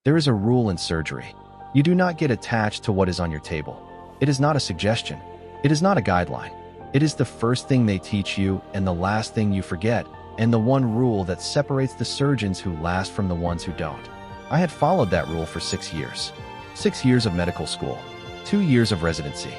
There is a rule in surgery. You do not get attached to what is on your table. It is not a suggestion. It is not a guideline. It is the first thing they teach you and the last thing you forget, and the one rule that separates the surgeons who last from the ones who don't. I had followed that rule for 6 years. 6 years of medical school, 2 years of residency,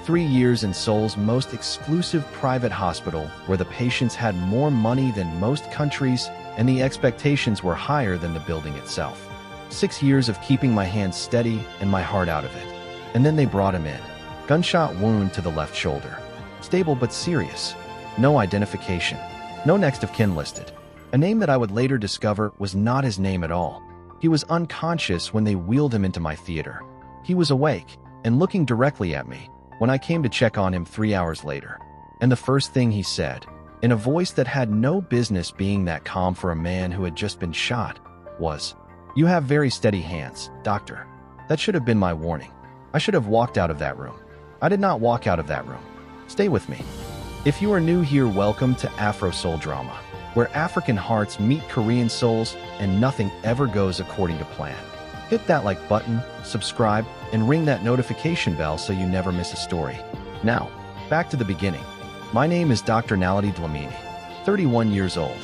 3 years in Seoul's most exclusive private hospital where the patients had more money than most countries and the expectations were higher than the building itself. 6 years of keeping my hands steady and my heart out of it. And then they brought him in. Gunshot wound to the left shoulder. Stable but serious. No identification. No next of kin listed. A name that I would later discover was not his name at all. He was unconscious when they wheeled him into my theater. He was awake and looking directly at me when I came to check on him 3 hours later. And the first thing he said, in a voice that had no business being that calm for a man who had just been shot, was, "You have very steady hands, doctor." That should have been my warning. I should have walked out of that room. I did not walk out of that room. Stay with me. If you are new here, welcome to Afro-Soul Drama, where African hearts meet Korean souls and nothing ever goes according to plan. Hit that like button, subscribe, and ring that notification bell so you never miss a story. Now, back to the beginning. My name is Dr. Naledi Dlamini, 31 years old.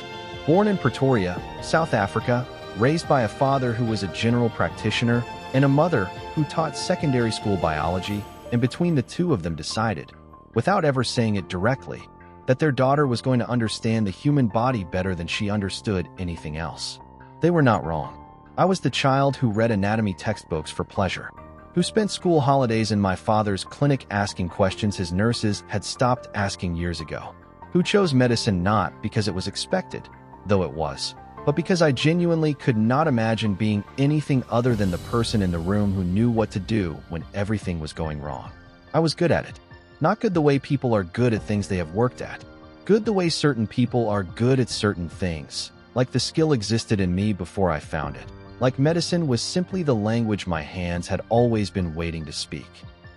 Born in Pretoria, South Africa, raised by a father who was a general practitioner and a mother who taught secondary school biology, and between the two of them decided, without ever saying it directly, that their daughter was going to understand the human body better than she understood anything else. They were not wrong. I was the child who read anatomy textbooks for pleasure, who spent school holidays in my father's clinic asking questions his nurses had stopped asking years ago, who chose medicine not because it was expected, though it was, but because I genuinely could not imagine being anything other than the person in the room who knew what to do when everything was going wrong. I was good at it. Not good the way people are good at things they have worked at. Good the way certain people are good at certain things, like the skill existed in me before I found it. Like medicine was simply the language my hands had always been waiting to speak.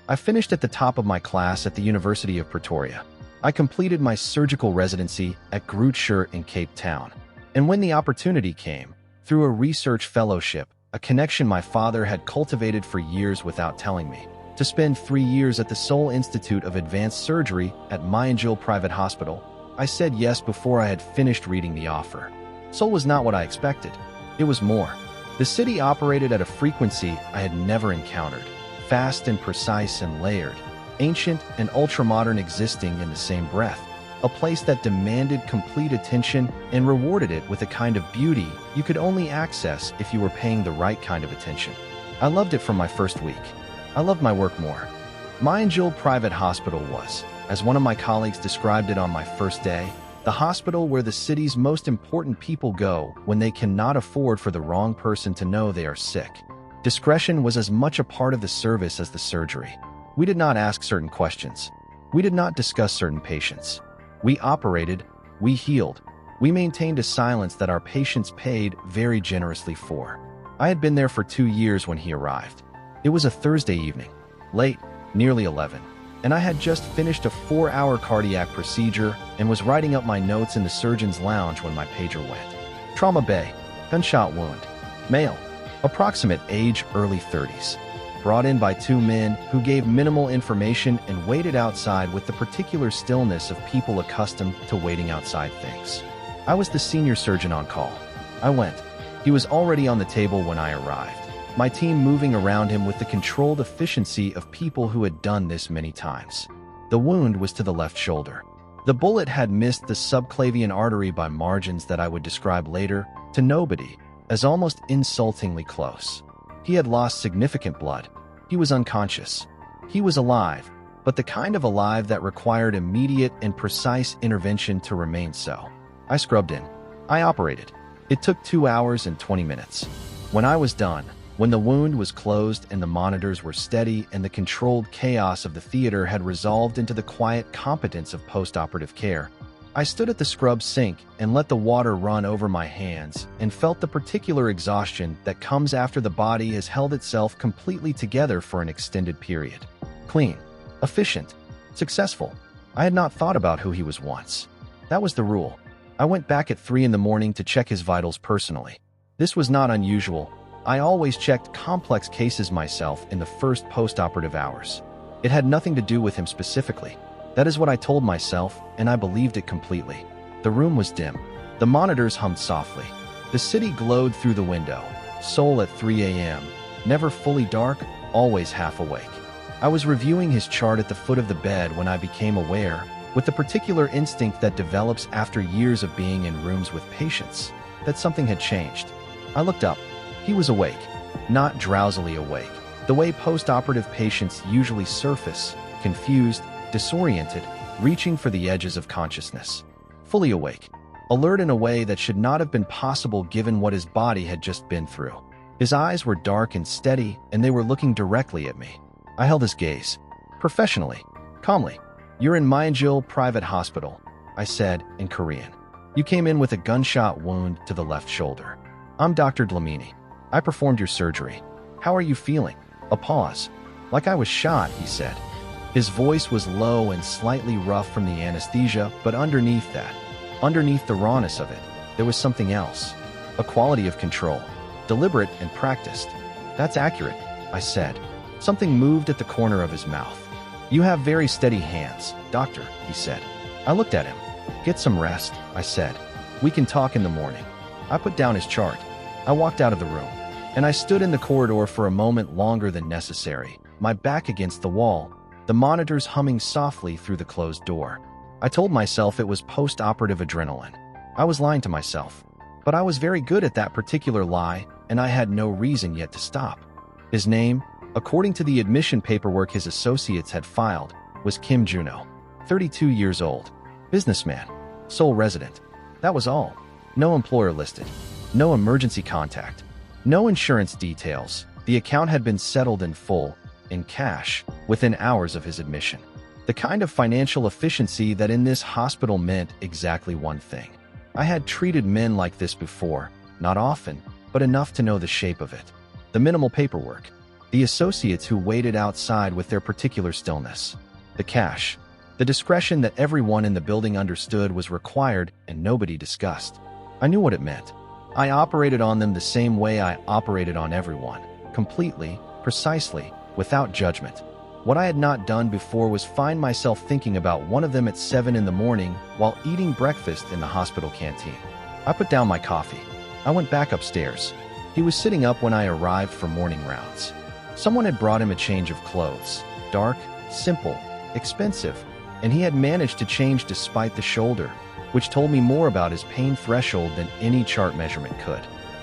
I finished at the top of my class at the University of Pretoria. I completed my surgical residency at Gunshot in Cape Town. And when the opportunity came, through a research fellowship, a connection my father had cultivated for years without telling me, to spend 3 years at the Seoul Institute of Advanced Surgery at Naledi Private Hospital, I said yes before I had finished reading the offer. Seoul was not what I expected. It was more. The city operated at a frequency I had never encountered, fast and precise and layered, ancient and ultramodern existing in the same breath, a place that demanded complete attention and rewarded it with a kind of beauty you could only access if you were paying the right kind of attention. I loved it from my first week. I loved my work more. Naledi Private Hospital was, as one of my colleagues described it on my first day, the hospital where the city's most important people go when they cannot afford for the wrong person to know they are sick. Discretion was as much a part of the service as the surgery. We did not ask certain questions. We did not discuss certain patients. We operated, we healed, we maintained a silence that our patients paid very generously for. I had been there for 2 years when he arrived. It was a Thursday evening, late, nearly 11, and I had just finished a 4-hour cardiac procedure and was writing up my notes in the surgeon's lounge when my pager went. Trauma Bay, gunshot wound, male, approximate age early 30s. Brought in by 2 men who gave minimal information and waited outside with the particular stillness of people accustomed to waiting outside things. I was the senior surgeon on call. I went. He was already on the table when I arrived, my team moving around him with the controlled efficiency of people who had done this many times. The wound was to the left shoulder. The bullet had missed the subclavian artery by margins that I would describe later to nobody as almost insultingly close. He had lost significant blood. He was unconscious. He was alive, but the kind of alive that required immediate and precise intervention to remain so. I scrubbed in. I operated. It took 2 hours and 20 minutes. When I was done, when the wound was closed and the monitors were steady and the controlled chaos of the theater had resolved into the quiet competence of post-operative care, I stood at the scrub sink and let the water run over my hands and felt the particular exhaustion that comes after the body has held itself completely together for an extended period. Clean, efficient, successful. I had not thought about who he was once. That was the rule. I went back at 3 in the morning to check his vitals personally. This was not unusual. I always checked complex cases myself in the first post-operative hours. It had nothing to do with him specifically. That is what I told myself, and I believed it completely. The room was dim. The monitors hummed softly. The city glowed through the window. Seoul at 3 a.m. Never fully dark, always half awake. I was reviewing his chart at the foot of the bed when I became aware, with the particular instinct that develops after years of being in rooms with patients, that something had changed. I looked up. He was awake, not drowsily awake, the way post-operative patients usually surface, confused, disoriented, reaching for the edges of consciousness. Fully awake, alert in a way that should not have been possible given what his body had just been through. His eyes were dark and steady, and they were looking directly at me. I held his gaze, professionally, calmly. "You're in Myeonjil Private Hospital," I said in Korean. "You came in with a gunshot wound to the left shoulder. I'm Dr. Dlamini. I performed your surgery. How are you feeling?" A pause. "Like I was shot," he said. His voice was low and slightly rough from the anesthesia, but underneath that, underneath the rawness of it, there was something else. A quality of control, deliberate and practiced. "That's accurate," I said. Something moved at the corner of his mouth. "You have very steady hands, doctor," he said. I looked at him. "Get some rest," I said. "We can talk in the morning." I put down his chart. I walked out of the room, and I stood in the corridor for a moment longer than necessary, my back against the wall, the monitors humming softly through the closed door. I told myself it was post-operative adrenaline. I was lying to myself, but I was very good at that particular lie, and I had no reason yet to stop. His name, according to the admission paperwork his associates had filed, was Kim Juno, 32 years old, businessman, Seoul resident. That was all. No employer listed, no emergency contact, no insurance details. The account had been settled in full, in cash, within hours of his admission. The kind of financial efficiency that in this hospital meant exactly one thing. I had treated men like this before, not often, but enough to know the shape of it. The minimal paperwork. The associates who waited outside with their particular stillness. The cash. The discretion that everyone in the building understood was required and nobody discussed. I knew what it meant. I operated on them the same way I operated on everyone. Completely, precisely, without judgment. What I had not done before was find myself thinking about one of them at 7 in the morning while eating breakfast in the hospital canteen. I put down my coffee. I went back upstairs. He was sitting up when I arrived for morning rounds. Someone had brought him a change of clothes. Dark, simple, expensive, and he had managed to change despite the shoulder, which told me more about his pain threshold than any chart measurement could.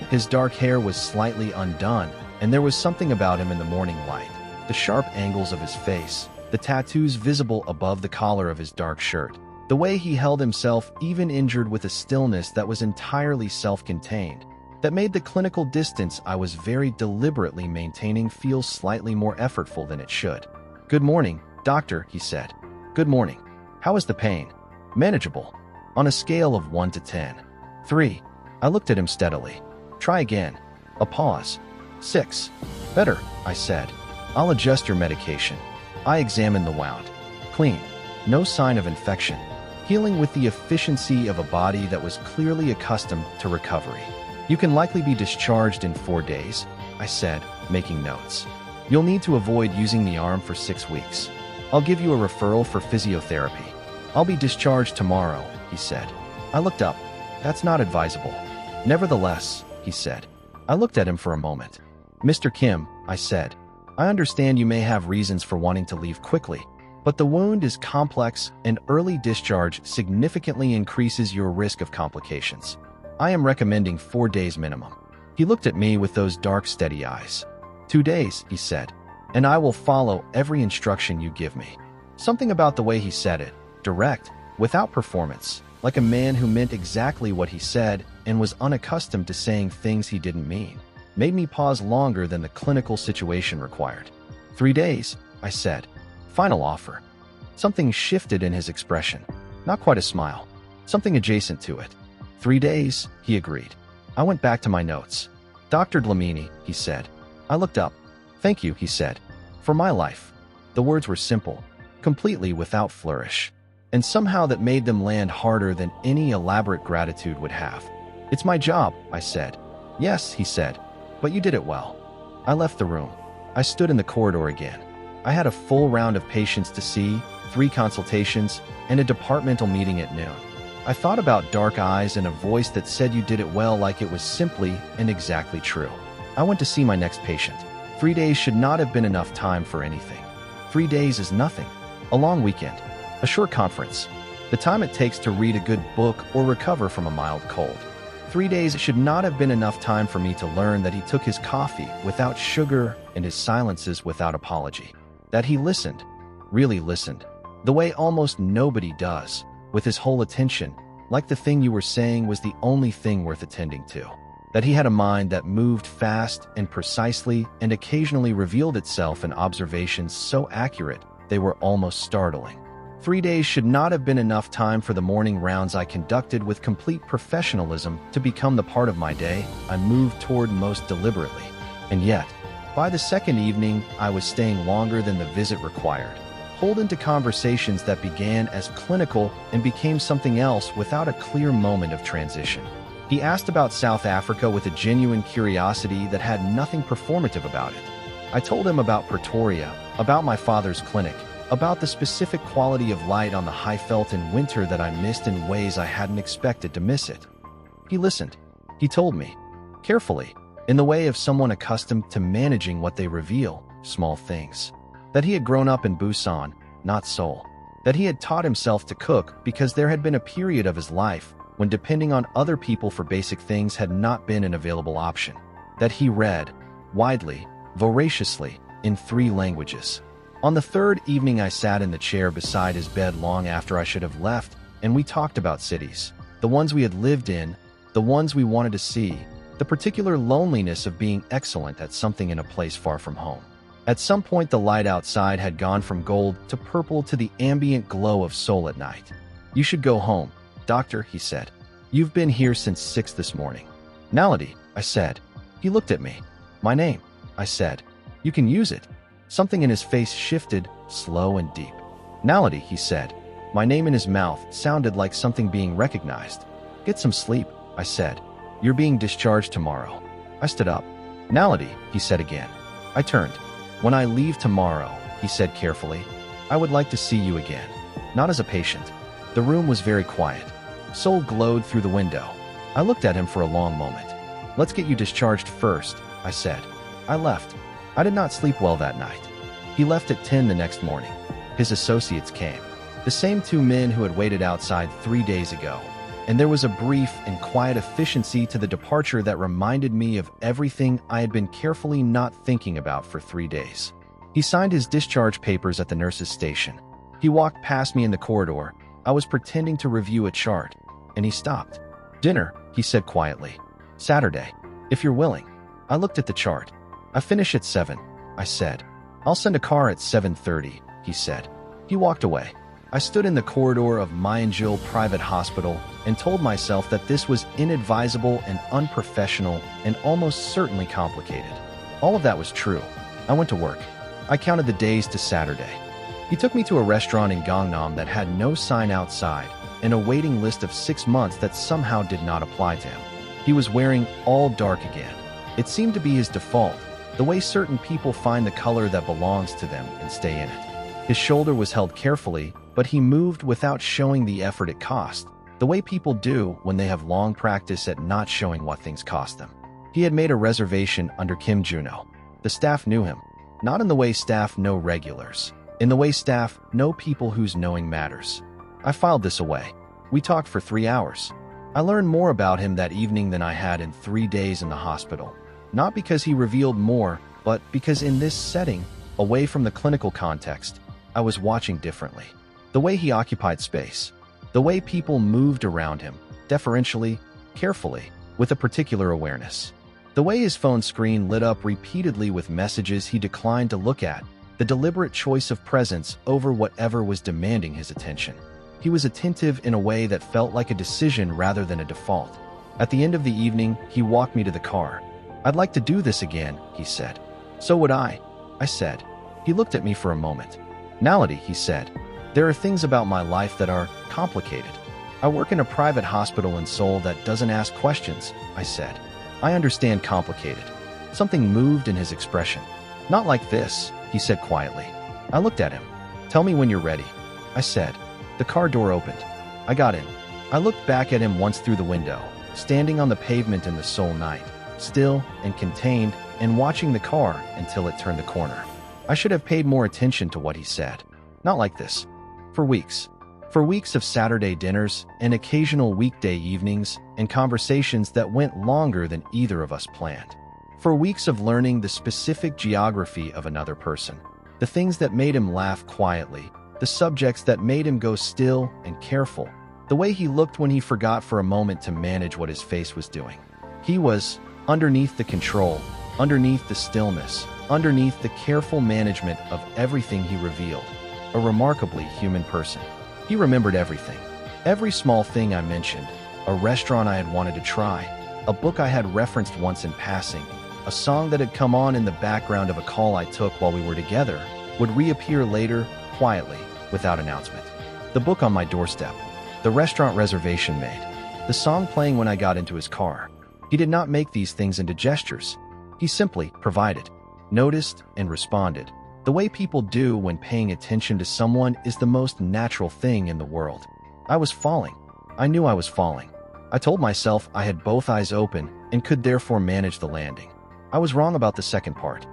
His dark hair was slightly undone, and there was something about him in the morning light. The sharp angles of his face, the tattoos visible above the collar of his dark shirt, the way he held himself even injured with a stillness that was entirely self-contained, that made the clinical distance I was very deliberately maintaining feel slightly more effortful than it should. "Good morning, doctor," he said. "Good morning. How is the pain?" "Manageable. On a scale of 1 to 10. 3. I looked at him steadily. "Try again." A pause. 6. "Better," I said. "I'll adjust your medication." I examined the wound. Clean. No sign of infection. Healing with the efficiency of a body that was clearly accustomed to recovery. "You can likely be discharged in 4 days," I said, making notes. "You'll need to avoid using the arm for 6 weeks. I'll give you a referral for physiotherapy. I'll be discharged tomorrow," he said. I looked up. "That's not advisable." "Nevertheless," he said. I looked at him for a moment. "Mr. Kim," I said, "I understand you may have reasons for wanting to leave quickly, but the wound is complex and early discharge significantly increases your risk of complications. I am recommending 4 days minimum." He looked at me with those dark, steady eyes. 2 days, he said, "and I will follow every instruction you give me." Something about the way he said it, direct, without performance, like a man who meant exactly what he said and was unaccustomed to saying things he didn't mean, made me pause longer than the clinical situation required. 3 days, I said. Final offer. Something shifted in his expression. Not quite a smile. Something adjacent to it. 3 days, he agreed. I went back to my notes. "Dr. Dlamini," he said. I looked up. "Thank you," he said. "For my life." The words were simple, completely without flourish, and somehow that made them land harder than any elaborate gratitude would have. "It's my job," I said. "Yes," he said. But you did it well. I left the room. I stood in the corridor again. I had a full round of patients to see, 3 consultations, and a departmental meeting at noon. I thought about dark eyes and a voice that said you did it well, like it was simply and exactly true. I went to see my next patient. 3 days should not have been enough time for anything. 3 days is nothing. A long weekend. A short conference. The time it takes to read a good book or recover from a mild cold. 3 days should not have been enough time for me to learn that he took his coffee without sugar and his silences without apology. That he listened, really listened, the way almost nobody does, with his whole attention, like the thing you were saying was the only thing worth attending to. That he had a mind that moved fast and precisely and occasionally revealed itself in observations so accurate they were almost startling. 3 days should not have been enough time for the morning rounds I conducted with complete professionalism to become the part of my day I moved toward most deliberately. And yet, by the second evening, I was staying longer than the visit required, pulled into conversations that began as clinical and became something else without a clear moment of transition. He asked about South Africa with a genuine curiosity that had nothing performative about it. I told him about Pretoria, about my father's clinic, about the specific quality of light on the Highveld in winter that I missed in ways I hadn't expected to miss it. He listened. He told me, carefully, in the way of someone accustomed to managing what they reveal, small things. That he had grown up in Busan, not Seoul. That he had taught himself to cook because there had been a period of his life when depending on other people for basic things had not been an available option. That he read, widely, voraciously, in 3 languages. On the 3rd evening, I sat in the chair beside his bed long after I should have left, and we talked about cities, the ones we had lived in, the ones we wanted to see, the particular loneliness of being excellent at something in a place far from home. At some point, the light outside had gone from gold to purple to the ambient glow of Seoul at night. "You should go home, doctor," he said. "You've been here since 6 this morning." "Naledi," I said. He looked at me. "My name," I said. "You can use it." Something in his face shifted, slow and deep. "Naledi," he said. My name in his mouth sounded like something being recognized. "Get some sleep," I said. "You're being discharged tomorrow." I stood up. "Naledi," he said again. I turned. "When I leave tomorrow," he said carefully, "I would like to see you again. Not as a patient." The room was very quiet. Seoul glowed through the window. I looked at him for a long moment. "Let's get you discharged first," I said. I left. I did not sleep well that night. He left at 10 the next morning. His associates came. The same 2 men who had waited outside 3 days ago. And there was a brief and quiet efficiency to the departure that reminded me of everything I had been carefully not thinking about for 3 days. He signed his discharge papers at the nurse's station. He walked past me in the corridor. I was pretending to review a chart, and he stopped. "Dinner," he said quietly. "Saturday, if you're willing." I looked at the chart. "I finish at 7, I said. "I'll send a car at 7:30, he said. He walked away. I stood in the corridor of Myangil Private Hospital and told myself that this was inadvisable and unprofessional and almost certainly complicated. All of that was true. I went to work. I counted the days to Saturday. He took me to a restaurant in Gangnam that had no sign outside and a waiting list of 6 months that somehow did not apply to him. He was wearing all dark again. It seemed to be his default, the way certain people find the color that belongs to them and stay in it. His shoulder was held carefully, but he moved without showing the effort it cost, the way people do when they have long practice at not showing what things cost them. He had made a reservation under Kim Juno. The staff knew him, not in the way staff know regulars, in the way staff know people whose knowing matters. I filed this away. We talked for 3 hours. I learned more about him that evening than I had in 3 days in the hospital. Not because he revealed more, but because in this setting, away from the clinical context, I was watching differently. The way he occupied space, the way people moved around him, deferentially, carefully, with a particular awareness. The way his phone screen lit up repeatedly with messages he declined to look at, the deliberate choice of presence over whatever was demanding his attention. He was attentive in a way that felt like a decision rather than a default. At the end of the evening, he walked me to the car. "I'd like to do this again," he said. "So would I said. He looked at me for a moment. "Naledi," he said, "there are things about my life that are complicated. I work in a private hospital in Seoul that doesn't ask questions," I said. "I understand complicated. Something moved in his expression. "Not like this," he said quietly. I looked at him. "Tell me when you're ready," I said. The car door opened. I got in. I looked back at him once through the window, standing on the pavement in the Seoul night, still and contained, and watching the car until it turned the corner. I should have paid more attention to what he said. Not like this. For weeks. For weeks of Saturday dinners and occasional weekday evenings and conversations that went longer than either of us planned. For weeks of learning the specific geography of another person, the things that made him laugh quietly, the subjects that made him go still and careful, the way he looked when he forgot for a moment to manage what his face was doing. He was, underneath the control, underneath the stillness, underneath the careful management of everything he revealed, a remarkably human person. He remembered everything. Every small thing I mentioned, a restaurant I had wanted to try, a book I had referenced once in passing, a song that had come on in the background of a call I took while we were together, would reappear later, quietly, without announcement. The book on my doorstep, the restaurant reservation made, the song playing when I got into his car. He did not make these things into gestures. He simply provided, noticed, and responded. The way people do when paying attention to someone is the most natural thing in the world. I was falling. I knew I was falling. I told myself I had both eyes open and could therefore manage the landing. I was wrong about the second part.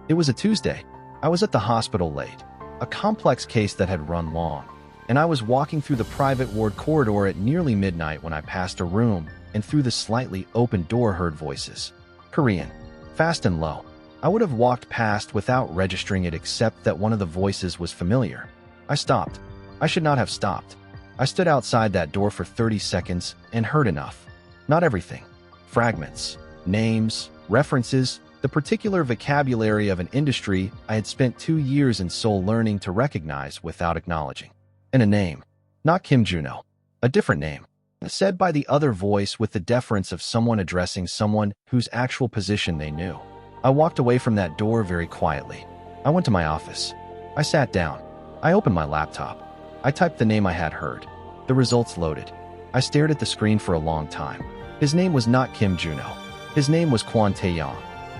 It was a Tuesday. I was at the hospital late, a complex case that had run long, and I was walking through the private ward corridor at nearly midnight when I passed a room and through the slightly open door heard voices. Korean, fast and low. I would have walked past without registering it except that one of the voices was familiar. I stopped. I should not have stopped. I stood outside that door for 30 seconds and heard enough. Not everything. Fragments, names, references, the particular vocabulary of an industry I had spent 2 years in Seoul learning to recognize without acknowledging. And a name. Not Kim Juno. A different name. Said by the other voice with the deference of someone addressing someone whose actual position they knew. I walked away from that door very quietly. I went to my office. I sat down. I opened my laptop. I typed the name I had heard. The results loaded. I stared at the screen for a long time. His name was not Kim Juno. His name was Kwon Taeyong,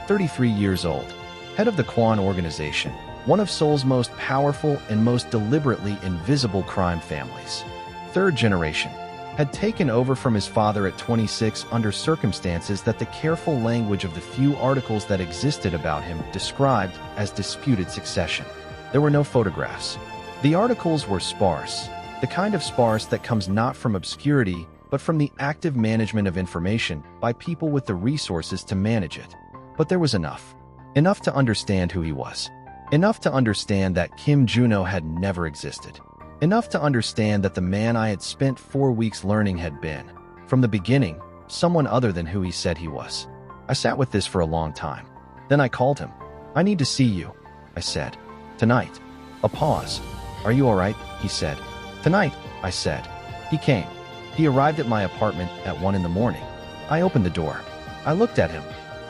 33 years old, head of the Kwon organization, one of Seoul's most powerful and most deliberately invisible crime families. Third generation. Had taken over from his father at 26 under circumstances that the careful language of the few articles that existed about him described as disputed succession. There were no photographs. The articles were sparse, the kind of sparse that comes not from obscurity, but from the active management of information by people with the resources to manage it. But there was enough. Enough to understand who he was. Enough to understand that Kim Juno had never existed. Enough to understand that the man I had spent 4 weeks learning had been, from the beginning, someone other than who he said he was. I sat with this for a long time. Then I called him. "I need to see you," I said. "Tonight." A pause. "Are you all right?" he said. "Tonight," I said. He came. He arrived at my apartment at 1 in the morning. I opened the door. I looked at him.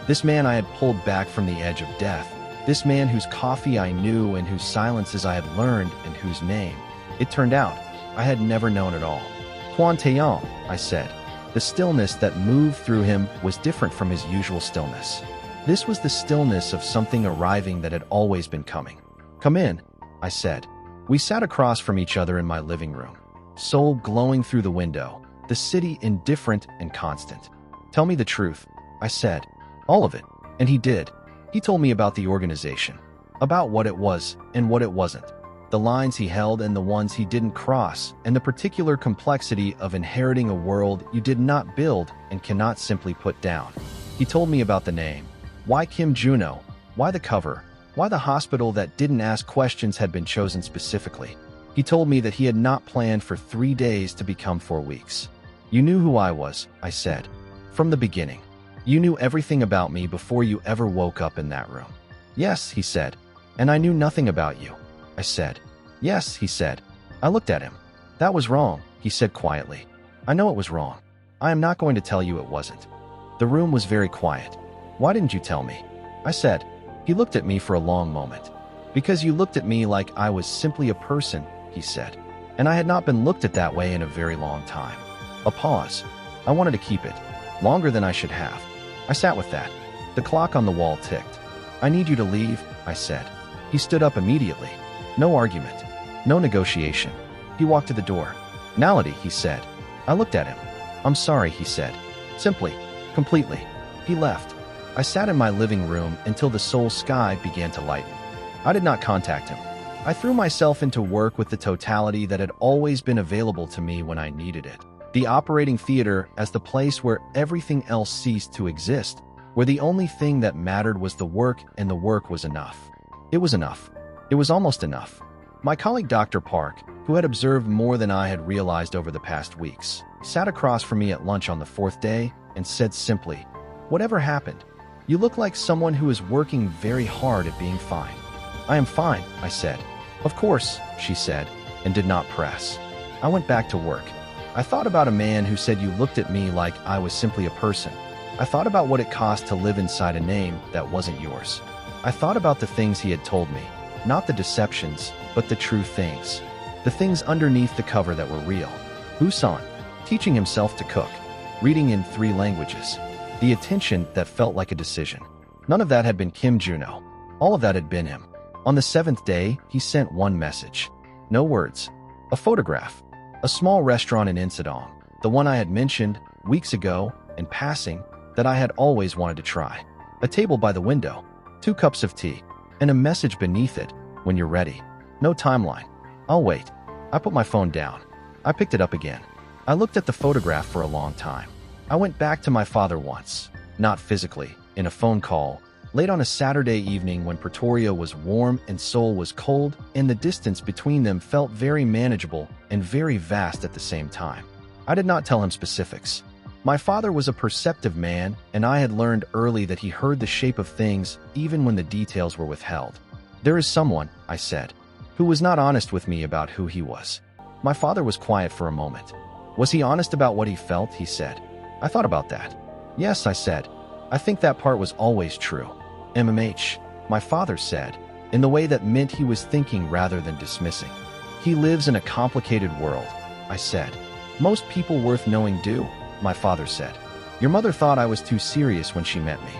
This man I had pulled back from the edge of death. This man whose coffee I knew and whose silences I had learned and whose name, it turned out, I had never known at all. "Kwon Taeyong," I said. The stillness that moved through him was different from his usual stillness. This was the stillness of something arriving that had always been coming. "Come in," I said. We sat across from each other in my living room, Seoul glowing through the window, the city indifferent and constant. "Tell me the truth," I said. "All of it." And he did. He told me about the organization, about what it was and what it wasn't, the lines he held and the ones he didn't cross, and the particular complexity of inheriting a world you did not build and cannot simply put down. He told me about the name, why Kim Juno, why the cover, why the hospital that didn't ask questions had been chosen specifically. He told me that he had not planned for 3 days to become 4 weeks. "You knew who I was," I said. "From the beginning. You knew everything about me before you ever woke up in that room." "Yes," he said. "And I knew nothing about you," I said. "Yes," he said. I looked at him. "That was wrong," he said quietly. "I know it was wrong. I am not going to tell you it wasn't." The room was very quiet. "Why didn't you tell me?" I said. He looked at me for a long moment. "Because you looked at me like I was simply a person," he said. "And I had not been looked at that way in a very long time." A pause. I wanted to keep it. Longer than I should have. I sat with that. The clock on the wall ticked. "I need you to leave," I said. He stood up immediately. No argument. No negotiation. He walked to the door. "Naledi," he said. I looked at him. "I'm sorry," he said. Simply. Completely. He left. I sat in my living room until the Seoul sky began to lighten. I did not contact him. I threw myself into work with the totality that had always been available to me when I needed it. The operating theater as the place where everything else ceased to exist, where the only thing that mattered was the work, and the work was enough. It was enough. It was almost enough. My colleague Dr. Park, who had observed more than I had realized over the past weeks, sat across from me at lunch on the fourth day and said simply, "Whatever happened? You look like someone who is working very hard at being fine." "I am fine," I said. "Of course," she said, and did not press. I went back to work. I thought about a man who said you looked at me like I was simply a person. I thought about what it cost to live inside a name that wasn't yours. I thought about the things he had told me, not the deceptions, but the true things. The things underneath the cover that were real. Busan, teaching himself to cook, reading in 3 languages, the attention that felt like a decision. None of that had been Kim Juno. All of that had been him. On the 7th day, he sent one message. No words. A photograph. A small restaurant in Insadong, the one I had mentioned weeks ago in passing that I had always wanted to try. A table by the window, 2 cups of tea, and a message beneath it, "When you're ready." No timeline. "I'll wait." I put my phone down. I picked it up again. I looked at the photograph for a long time. I went back to my father once, not physically, in a phone call, late on a Saturday evening when Pretoria was warm and Seoul was cold, and the distance between them felt very manageable and very vast at the same time. I did not tell him specifics. My father was a perceptive man, and I had learned early that he heard the shape of things even when the details were withheld. "There is someone," I said, "who was not honest with me about who he was." My father was quiet for a moment. "Was he honest about what he felt?" he said. I thought about that. "Yes," I said. "I think that part was always true." My father said, in the way that meant he was thinking rather than dismissing. "He lives in a complicated world," I said. "Most people worth knowing do," my father said. "Your mother thought I was too serious when she met me.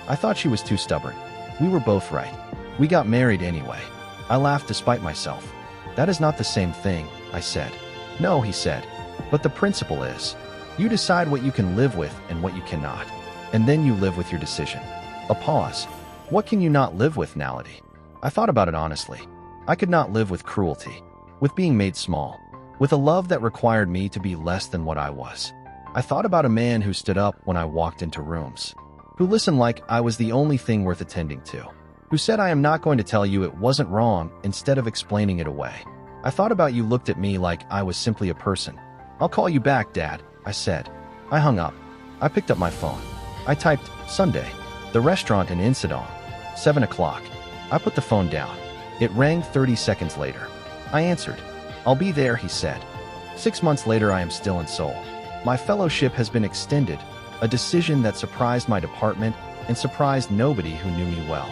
I thought she was too stubborn. We were both right. We got married anyway." I laughed despite myself. "That is not the same thing," I said. "No," he said. "But the principle is, you decide what you can live with and what you cannot. And then you live with your decision." A pause. "What can you not live with, Naledi?" I thought about it honestly. I could not live with cruelty, with being made small, with a love that required me to be less than what I was. I thought about a man who stood up when I walked into rooms, who listened like I was the only thing worth attending to, who said I am not going to tell you it wasn't wrong instead of explaining it away. I thought about you looked at me like I was simply a person. "I'll call you back, Dad," I said. I hung up. I picked up my phone. I typed, "Sunday, the restaurant in Insadong, 7 o'clock. I put the phone down. It rang 30 seconds later. I answered. "I'll be there," he said. 6 months later, I am still in Seoul. My fellowship has been extended, a decision that surprised my department and surprised nobody who knew me well.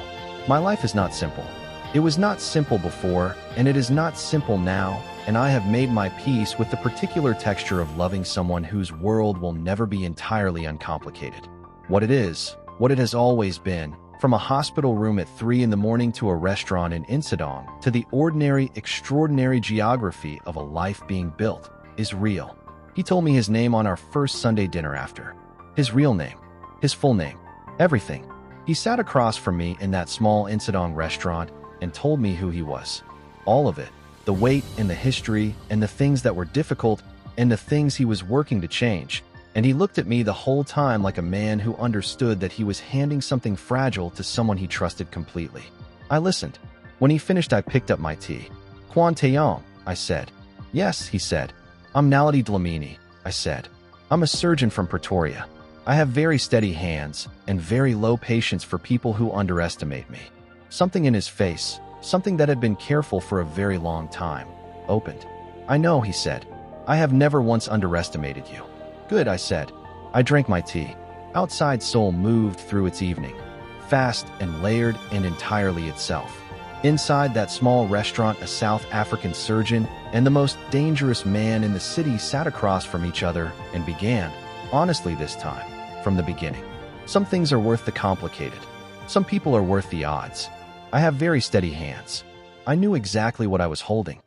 My life is not simple. It was not simple before, and it is not simple now, and I have made my peace with the particular texture of loving someone whose world will never be entirely uncomplicated. What it is, what it has always been, from a hospital room at 3 in the morning to a restaurant in Insadong, to the ordinary, extraordinary geography of a life being built, is real. He told me his name on our first Sunday dinner after. His real name. His full name. Everything. He sat across from me in that small Insadong restaurant and told me who he was. All of it. The weight and the history and the things that were difficult and the things he was working to change. And he looked at me the whole time like a man who understood that he was handing something fragile to someone he trusted completely. I listened. When he finished, I picked up my tea. "Kwan Taeyong," I said. "Yes," he said. "I'm Naledi Dlamini," I said. "I'm a surgeon from Pretoria. I have very steady hands and very low patience for people who underestimate me." Something in his face, something that had been careful for a very long time, opened. "I know," he said. "I have never once underestimated you." "Good," I said. I drank my tea. Outside, Seoul moved through its evening, fast and layered and entirely itself. Inside that small restaurant, a South African surgeon and the most dangerous man in the city sat across from each other and began, honestly this time, from the beginning. Some things are worth the complicated. Some people are worth the odds. I have very steady hands. I knew exactly what I was holding.